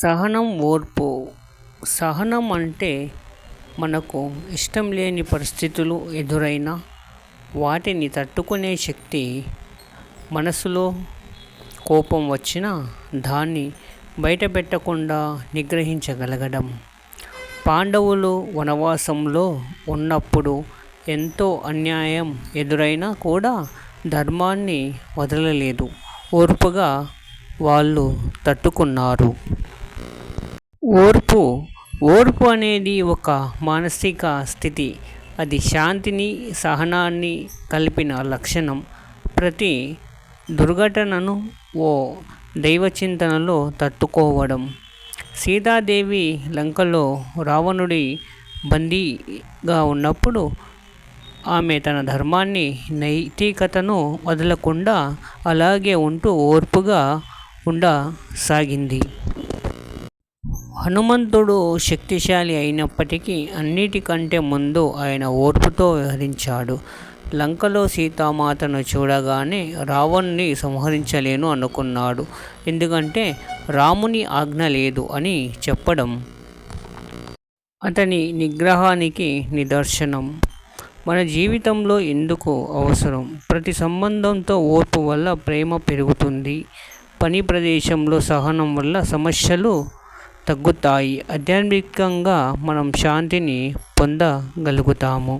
సహనం, ఓర్పు. సహనం అంటే మనకు ఇష్టం లేని పరిస్థితులు ఎదురైనా వాటిని తట్టుకునే శక్తి. మనసులో కోపం వచ్చినా దాన్ని బయటపెట్టకుండా నిగ్రహించగలగడం. పాండవులు వనవాసంలో ఉన్నప్పుడు ఎంతో అన్యాయం ఎదురైనా కూడా ధర్మాన్ని వదలలేదు. ఓర్పుగా వాళ్ళు తట్టుకున్నారు. ఓర్పు అనేది ఒక మానసిక స్థితి. అది శాంతిని, సహనాన్ని కలిపిన లక్షణం. ప్రతి దుర్ఘటనను ఓ దైవచింతనలో తట్టుకోవడం. సీతాదేవి లంకలో రావణుడి బందీగా ఉన్నప్పుడు ఆమె తన ధర్మాన్ని, నైతికతను వదలకుండా అలాగే ఉంటూ ఓర్పుగా ఉండసాగింది. హనుమంతుడు శక్తిశాలి అయినప్పటికీ అన్నిటికంటే ముందు ఆయన ఓర్పుతో వ్యవహరించాడు. లంకలో సీతామాతను చూడగానే రావణుని సంహరించలేను అనుకున్నాడు. ఎందుకంటే రాముని ఆజ్ఞ లేదు అని చెప్పడం అతని నిగ్రహానికి నిదర్శనం. మన జీవితంలో ఎందుకు అవసరం? ప్రతి సంబంధంతో ఓర్పు వల్ల ప్రేమ పెరుగుతుంది. పని ప్రదేశంలో సహనం వల్ల సమస్యలు తగ్గుతాయి. ఆధ్యాత్మికంగా మనం శాంతిని పొందగలుగుతాము.